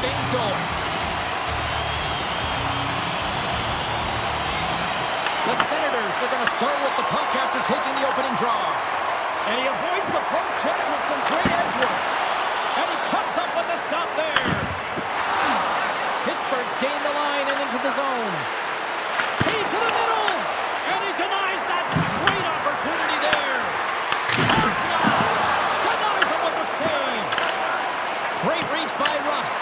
things going. The Senators are going to start with the puck after taking the opening draw. And he avoids the poke check with some great edge work. And he comes up with the stop there. Pittsburgh's gained the line and into the zone. He to the middle. And he denies that great opportunity there. Denies him with the save. Great reach by Rust.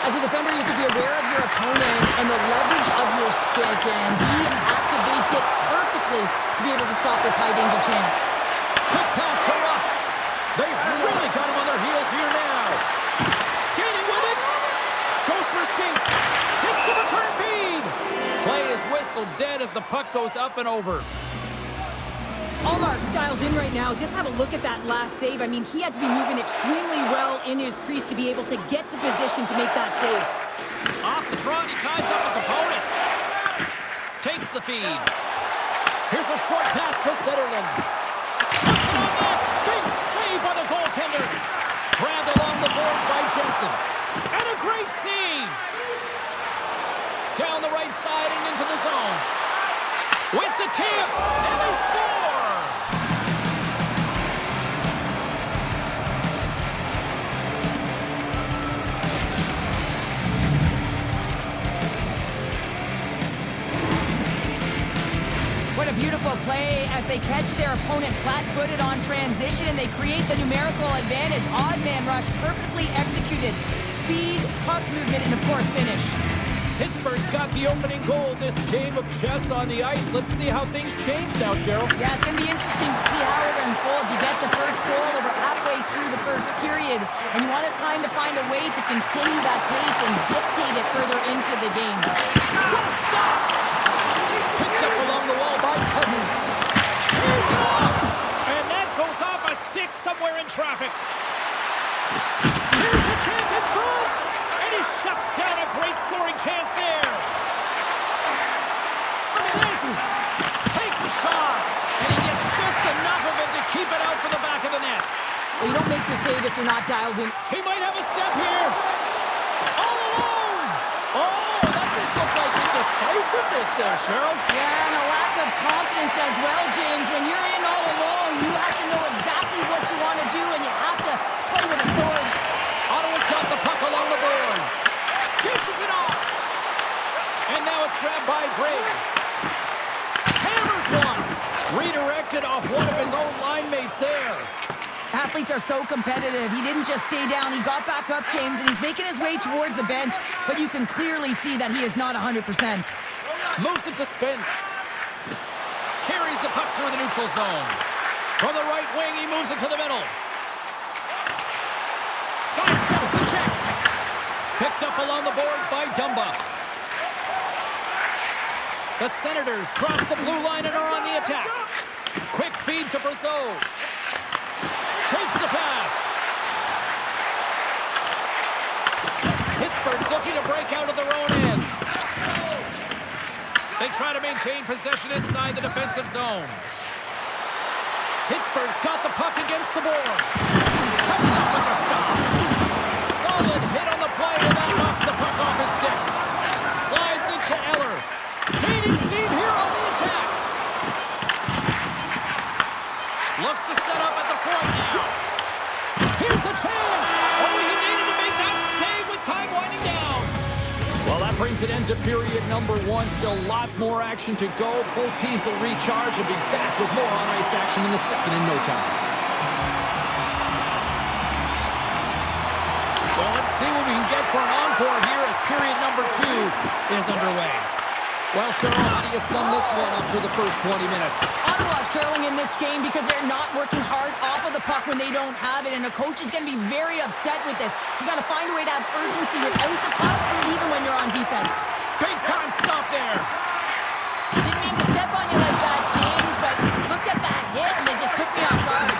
As a defender, you have to be aware of your opponent and the leverage of your stick, and he activates it perfectly to be able to stop this high-danger chance. Quick pass to Rust. They've really got him on their heels here now. Skating with it. Goes for a skate. Takes the return feed. Play is whistled dead as the puck goes up and over. Allmark's dialed in right now. Just have a look at that last save. I mean, he had to be moving extremely well in his crease to be able to get to position to make that save. Off the trot, he ties up his opponent. Takes the feed. Here's a short pass to Zetterlund. Puts it on net. Big save by the goaltender. Grabbed along the boards by Jensen. And a great save. Down the right side and into the zone. With the tip, and they score! What a beautiful play as they catch their opponent flat-footed on transition, and they create the numerical advantage. Odd man rush, perfectly executed. Speed, puck movement, and of course, finish. Pittsburgh's got the opening goal in this game of chess on the ice. Let's see how things change now, Cheryl. Yeah, it's going to be interesting to see how it unfolds. You get the first goal over halfway through the first period, and you want to kind of find a way to continue that pace and dictate it further into the game. What a stop! Picked up along the wall by Cousins. He's off! And that goes off a stick somewhere in traffic. Here's a chance in front! And he shuts down a great scoring chance there. Look at this. Takes a shot. And he gets just enough of it to keep it out for the back of the net. Well, you don't make the save if you're not dialed in. He might have a step here. All alone. Oh, that just looked like indecisiveness there, Cheryl. Yeah, and a lack of confidence as well, James. When you're in all alone, you have to know exactly what you want to do, and you have to play with authority. Ottawa's got the puck along the boards. Dishes it off. And now it's grabbed by Greg. Hammers one. Redirected off one of his own line mates there. Athletes are so competitive. He didn't just stay down. He got back up, James, and he's making his way towards the bench, but you can clearly see that he is not 100%. Moves it to Spence. Carries the puck through the neutral zone. From the right wing, he moves it to the middle. Sidesteps the check. Picked up along the boards by Dumba. The Senators cross the blue line and are on the attack. Quick feed to Brazeau. Takes the pass. Pittsburgh's looking to break out of their own end. They try to maintain possession inside the defensive zone. Pittsburgh's got the puck against the boards. Comes up with a stop. Solid hit on the play, and that knocks the puck off his stick. Slides into Eller. Gaining steam here on the attack. Looks to set up at the point now. Here's a chance. Oh, he needed to make that save with time winding down. Well, that brings an end to period number one. Still lots more action to go. Both teams will recharge and be back with more on-ice action in the second in no time. Well, let's see what we can get for an encore here as period number two is underway. Well, Cheryl, how do you sum this one up for the first 20 minutes? Ottawa's trailing in this game because they're not working hard off of the puck when they don't have it, and a coach is going to be very upset with this. You got to find a way to have urgency without the puck, even when you're on defense. Big time stop there. Didn't mean to step on you like that, James, but look at that hit, and it just took me off guard.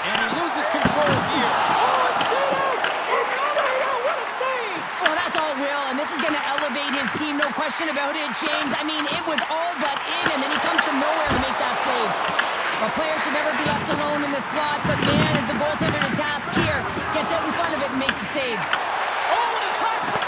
And he loses control here. Oh, it stayed out! It stayed out! What a save! Well, that's all Will, and this is going to elevate his team, no question about it, James. I mean, it was all but in, and then he comes from nowhere to make that save. A player should never be left alone in the slot, but man, is the goaltender to task here. Gets out in front of it and makes the save. Oh, and he tracks it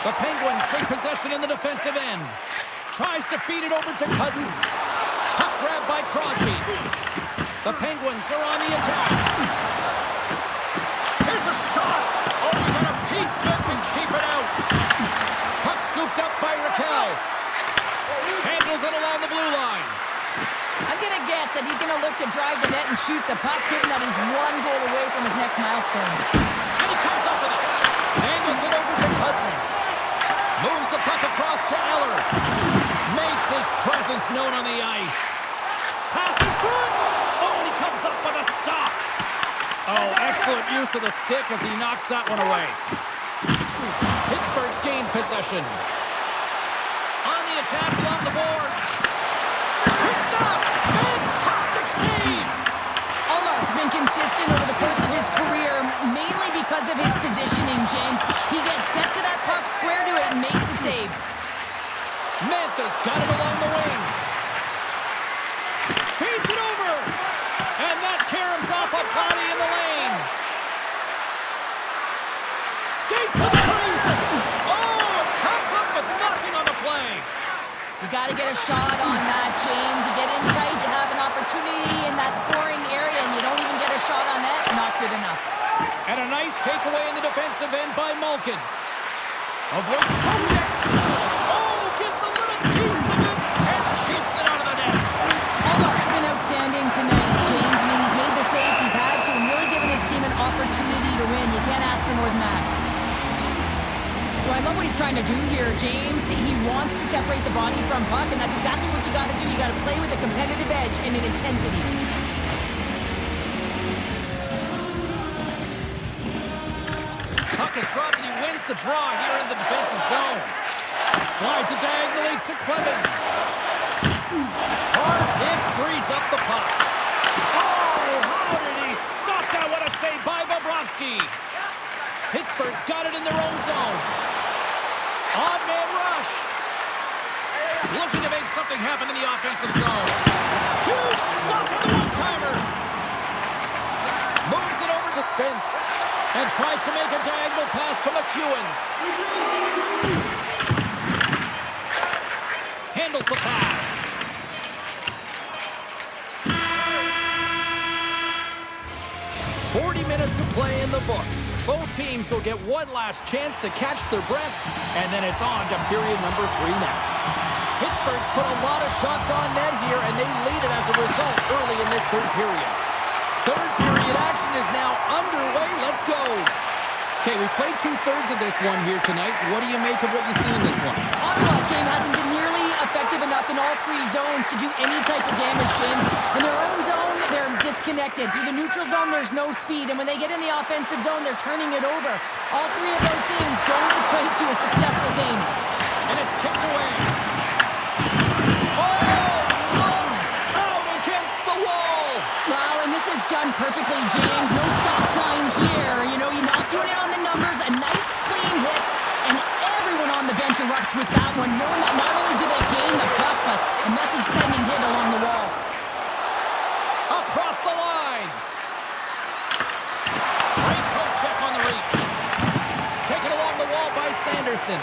The Penguins take possession in the defensive end. Tries to feed it over to Cousins. Puck grab by Crosby. The Penguins are on the attack. Here's a shot. Oh, he got a piece meant to keep it out. Puck scooped up by Raquel. Handles it along the blue line. I'm going to guess that he's going to look to drive the net and shoot the puck, given that he's one goal away from his next milestone. And he comes up with it. Angles it over to Cousins. Moves the puck across to Eller. Makes his presence known on the ice. Pass in front. Oh, he comes up with a stop. Oh, excellent use of the stick as he knocks that one away. Pittsburgh's gained possession. On the attack along the boards. Quick stop. Fantastic save. Allmark's been consistent over the course of his career, mainly because of his positioning, James. He gets set to that puck, square to it, and makes the save. Memphis got it along the wing. Feeds it over. And that caroms off a body in the lane. Skates to the crease. Oh, it comes up with nothing on the play. You got to get a shot on that, James. You get in tight, you have an opportunity in that scoring area, and you don't even get a shot on net. Not good enough. And a nice takeaway in the defensive end by Malkin. Avoids contact. Oh, gets a little piece of it and keeps it out of the net. Allmark's been outstanding tonight, James. I mean, he's made the saves he's had to and really given his team an opportunity to win. You can't ask for more than that. Well, I love what he's trying to do here, James. He wants to separate the body from puck, and that's exactly what you got to do. You got to play with a competitive edge and an intensity. Puck is dropped and he wins the draw here in the defensive zone. Slides it diagonally to Clement. Hard hit frees up the puck. Oh, how did he stop that? What a save by Bobrovsky. Pittsburgh's got it in their own zone. Odd man rush. Looking to make something happen in the offensive zone. Huge stop on the one-timer. Moves it over to Spence. And tries to make a diagonal pass to McEwen. Handles the pass. Minutes of play in the books. Both teams will get one last chance to catch their breaths, and then it's on to period number 3 next. Pittsburgh's put a lot of shots on net here, and they lead it as a result early in this third period. Third period action is now underway. Let's go. Okay, we played 2/3 of this one here tonight. What do you make of what you see in this one? Ottawa's game hasn't been nearly effective enough in all 3 zones to do any type of damage, James. In their own zone, they're disconnected. Through the neutral zone, there's no speed. And when they get in the offensive zone, they're turning it over. All 3 of those things don't equate to a successful game. And it's kicked away. Oh, look out against the wall. Wow, and this is done perfectly, James. No stop sign here. You know, you're not doing it on the numbers. A nice, clean hit. And everyone on the bench erupts with that one, knowing that not only do they gain the puck, but a message-sending hit along the wall. Across the line. Great poke check on the reach. Taken along the wall by Sanderson.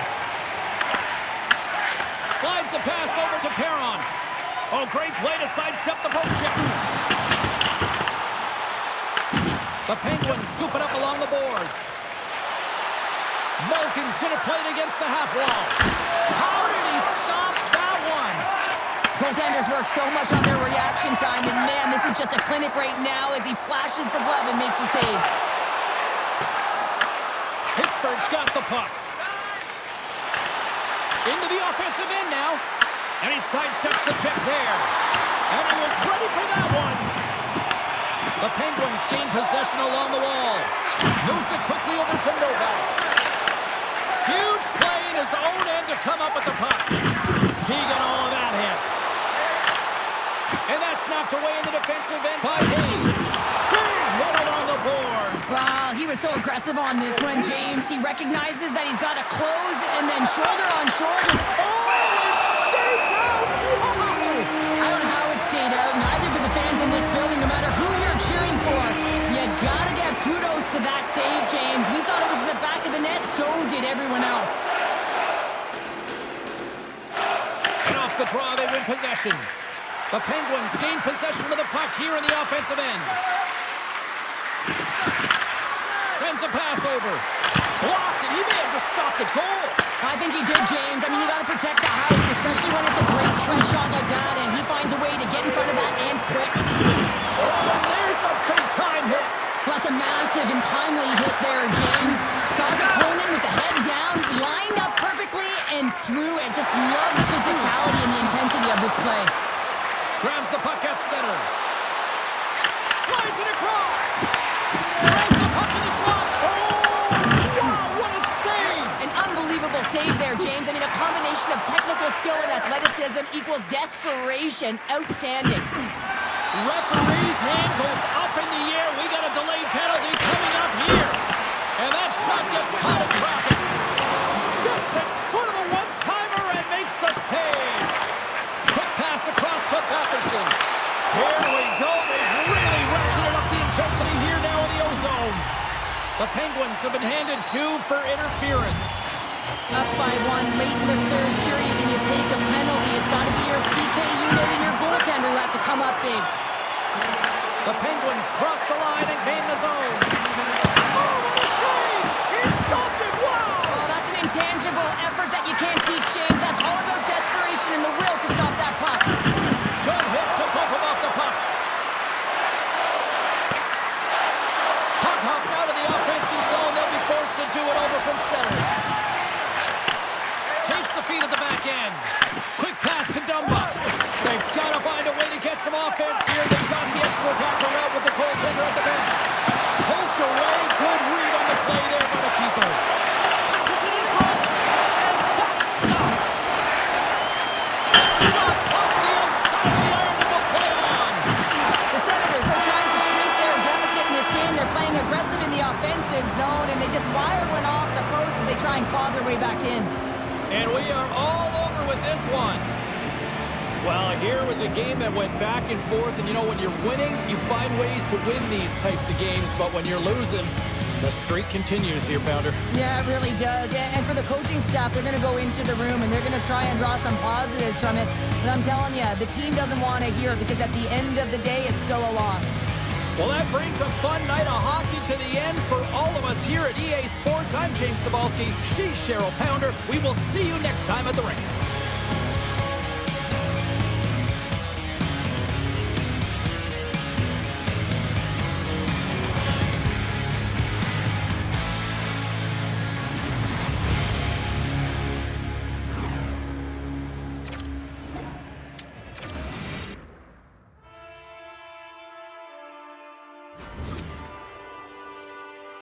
Slides the pass over to Perron. Oh, great play to sidestep the poke check. The Penguins scoop it up along the boards. Malkin's going to play it against the half wall. How did he stop that one? Goaltenders work so much on their reaction time, and man, this is just a clinic right now as he flashes the glove and makes the save. Pittsburgh's got the puck. Into the offensive end now. And he sidesteps the check there. And he was ready for that one. The Penguins gain possession along the wall. Moves it quickly over to Novak. Huge play in his own end to come up with the puck. He got all of that hit. And that's knocked away in the defensive end by Hayes. Big hit along the board. Wow, he was so aggressive on this one, James. He recognizes that he's got to close and then shoulder on shoulder. Oh, it stays out! Whoa! I don't know how it stayed out. Neither do the fans in this building, no matter who you're cheering for. You got to give kudos to that save, James. We thought it was in the back of the net, so did everyone else. possession. The Penguins gain possession of the puck here in the offensive end. Sends a pass over. Blocked, and he may have just stopped the goal. I think he did, James. I mean, you got to protect the house, especially when it's a great straight shot like that, and he finds a way to get in front of that and quick. Oh, and there's a big-time hit. Well, that's a massive and timely hit there, James. Saw his opponent with the head down, lined up perfectly, and threw it. Just love the physicality and the intensity of this play. Grabs the puck at center. Slides it across. Throws the puck in the slot. Oh, wow, what a save. An unbelievable save there, James. I mean, a combination of technical skill and athleticism equals desperation. Outstanding. Referee's hand goes up in the air. We got a delayed penalty coming up here. And that shot gets caught in traffic. Steps it for the one-timer and makes the save. Quick pass across to Patterson. Here we go. They've really ratcheted up the intensity here now in the O-zone. The Penguins have been handed 2 for interference. Up by 1 late in the third period, and you take a penalty. It's got to be your PK unit and your goaltender who have to come up big. The Penguins cross the line and gain the zone. Oh, what a save! He stopped it! Wow! Oh, that's an intangible effort that you can't teach, James. That's all about desperation and the will to stop that puck. Good hit to bump him off the puck. Puck hops out of the offensive zone. They'll be forced to do it over from center. Takes the feed at the back end. Quick pass to Dumba. They've got to find a way to get some offense here. They've got the extra attacker out with the goaltender at the bench. Poked away. Good read on the play there by the keeper. Passes it in front. And that's stopped. It's a shot off the outside of the iron and will play on. The Senators are trying to shrink their deficit in this game. They're playing aggressive in the offensive zone, and they just wire one off the post as they try and claw their way back in. And we are all over with this one. Well, here was a game that went back and forth, and you know, when you're winning, you find ways to win these types of games, but when you're losing, the streak continues here, Pounder. Yeah, it really does. And for the coaching staff, they're going to go into the room, and they're going to try and draw some positives from it. But I'm telling you, the team doesn't want to hear it, because at the end of the day, it's still a loss. Well, that brings a fun night of hockey to the end for all of us here at EA Sports. I'm James Cybulski. She's Cheryl Pounder. We will see you next time at the rink.